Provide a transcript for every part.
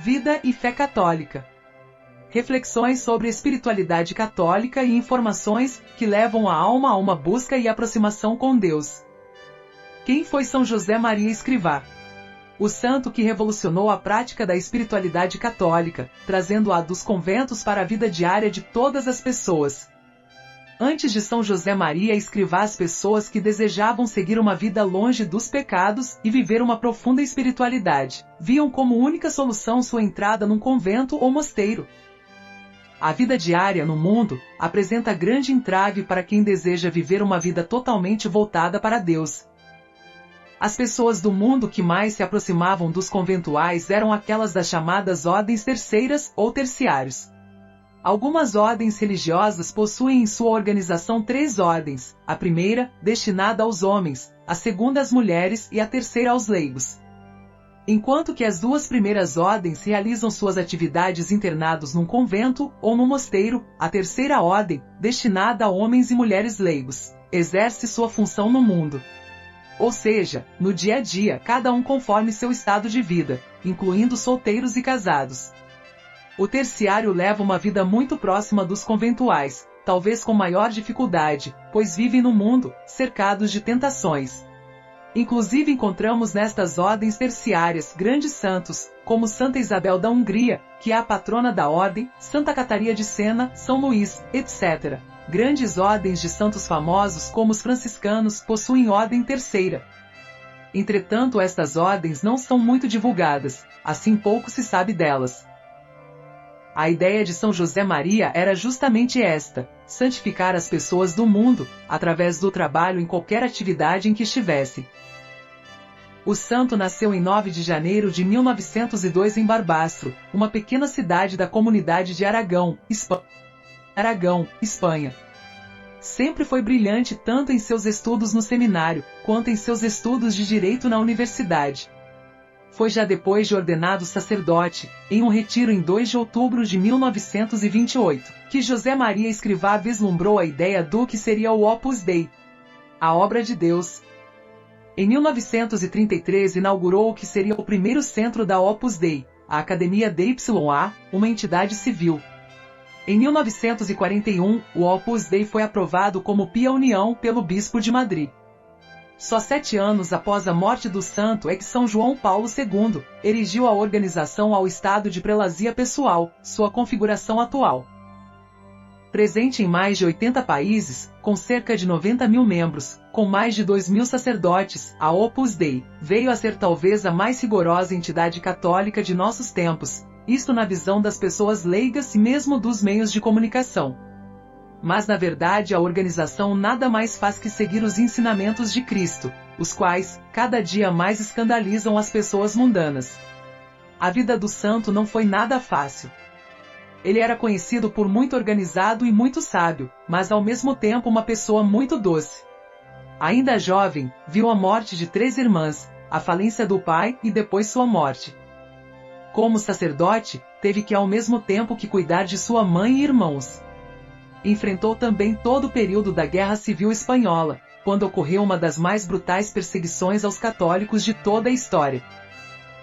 Vida e fé católica. Reflexões sobre espiritualidade católica e informações que levam a alma a uma busca e aproximação com Deus. Quem foi São José Maria Escrivá? O santo que revolucionou a prática da espiritualidade católica, trazendo-a dos conventos para a vida diária de todas as pessoas. Antes de São José Maria Escrivá, as pessoas que desejavam seguir uma vida longe dos pecados e viver uma profunda espiritualidade, viam como única solução sua entrada num convento ou mosteiro. A vida diária no mundo apresenta grande entrave para quem deseja viver uma vida totalmente voltada para Deus. As pessoas do mundo que mais se aproximavam dos conventuais eram aquelas das chamadas ordens terceiras ou terciários. Algumas ordens religiosas possuem em sua organização 3 ordens, a primeira, destinada aos homens, a segunda às mulheres e a terceira aos leigos. Enquanto que as 2 primeiras ordens realizam suas atividades internados num convento ou num mosteiro, a terceira ordem, destinada a homens e mulheres leigos, exerce sua função no mundo. Ou seja, no dia a dia, cada um conforme seu estado de vida, incluindo solteiros e casados. O terciário leva uma vida muito próxima dos conventuais, talvez com maior dificuldade, pois vivem no mundo, cercados de tentações. Inclusive encontramos nestas ordens terciárias grandes santos, como Santa Isabel da Hungria, que é a patrona da ordem, Santa Catarina de Sena, São Luís, etc. Grandes ordens de santos famosos como os franciscanos possuem ordem terceira. Entretanto, estas ordens não são muito divulgadas, assim pouco se sabe delas. A ideia de São José Maria era justamente esta: santificar as pessoas do mundo, através do trabalho em qualquer atividade em que estivesse. O santo nasceu em 9 de janeiro de 1902 em Barbastro, uma pequena cidade da comunidade de Aragão, Espanha. Sempre foi brilhante tanto em seus estudos no seminário, quanto em seus estudos de direito na universidade. Foi já depois de ordenado sacerdote, em um retiro em 2 de outubro de 1928, que José Maria Escrivá vislumbrou a ideia do que seria o Opus Dei, a obra de Deus. Em 1933 inaugurou o que seria o primeiro centro da Opus Dei, a Academia DYA, uma entidade civil. Em 1941, o Opus Dei foi aprovado como Pia União pelo Bispo de Madrid. Só 7 anos após a morte do santo é que São João Paulo II erigiu a organização ao estado de prelazia pessoal, sua configuração atual. Presente em mais de 80 países, com cerca de 90 mil membros, com mais de 2.000 sacerdotes, a Opus Dei veio a ser talvez a mais rigorosa entidade católica de nossos tempos, isto na visão das pessoas leigas e mesmo dos meios de comunicação. Mas na verdade a organização nada mais faz que seguir os ensinamentos de Cristo, os quais, cada dia mais escandalizam as pessoas mundanas. A vida do santo não foi nada fácil. Ele era conhecido por muito organizado e muito sábio, mas ao mesmo tempo uma pessoa muito doce. Ainda jovem, viu a morte de 3 irmãs, a falência do pai e depois sua morte. Como sacerdote, teve que ao mesmo tempo que cuidar de sua mãe e irmãos. Enfrentou também todo o período da Guerra Civil Espanhola, quando ocorreu uma das mais brutais perseguições aos católicos de toda a história.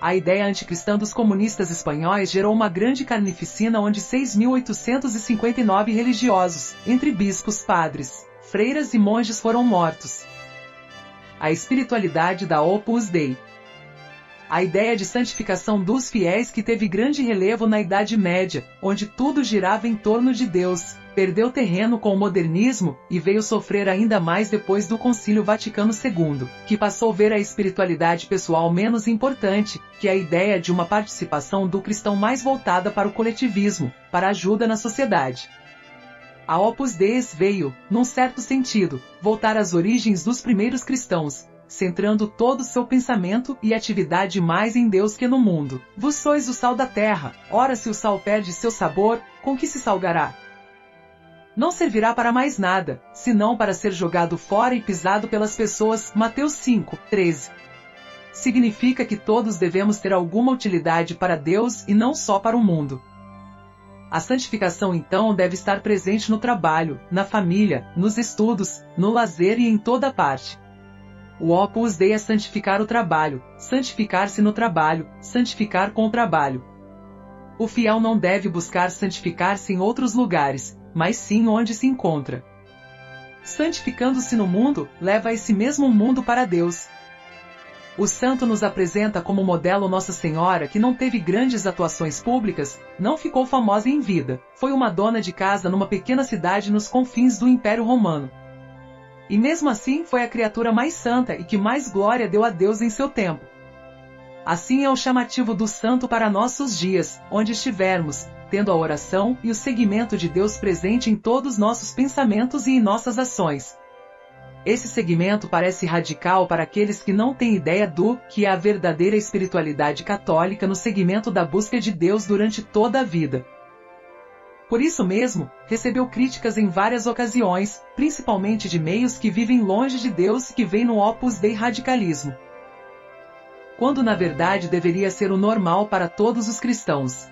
A ideia anticristã dos comunistas espanhóis gerou uma grande carnificina onde 6.859 religiosos, entre bispos, padres, freiras e monges foram mortos. A espiritualidade da Opus Dei. A ideia de santificação dos fiéis que teve grande relevo na Idade Média, onde tudo girava em torno de Deus, perdeu terreno com o modernismo e veio sofrer ainda mais depois do Concílio Vaticano II, que passou a ver a espiritualidade pessoal menos importante, que a ideia de uma participação do cristão mais voltada para o coletivismo, para a ajuda na sociedade. A Opus Dei veio, num certo sentido, voltar às origens dos primeiros cristãos, centrando todo o seu pensamento e atividade mais em Deus que no mundo. Vós sois o sal da terra, ora se o sal perde seu sabor, com que se salgará? Não servirá para mais nada, senão para ser jogado fora e pisado pelas pessoas. Mateus 5:13. Significa que todos devemos ter alguma utilidade para Deus e não só para o mundo. A santificação então deve estar presente no trabalho, na família, nos estudos, no lazer e em toda parte. O Opus Dei é santificar o trabalho, santificar-se no trabalho, santificar com o trabalho. O fiel não deve buscar santificar-se em outros lugares, mas sim onde se encontra. Santificando-se no mundo, leva esse mesmo mundo para Deus. O santo nos apresenta como modelo Nossa Senhora, que não teve grandes atuações públicas, não ficou famosa em vida, foi uma dona de casa numa pequena cidade nos confins do Império Romano. E mesmo assim foi a criatura mais santa e que mais glória deu a Deus em seu tempo. Assim é o chamativo do santo para nossos dias, onde estivermos, tendo a oração e o seguimento de Deus presente em todos nossos pensamentos e em nossas ações. Esse segmento parece radical para aqueles que não têm ideia do que é a verdadeira espiritualidade católica no segmento da busca de Deus durante toda a vida. Por isso mesmo, recebeu críticas em várias ocasiões, principalmente de meios que vivem longe de Deus e que veem no Opus Dei radicalismo, quando na verdade deveria ser o normal para todos os cristãos.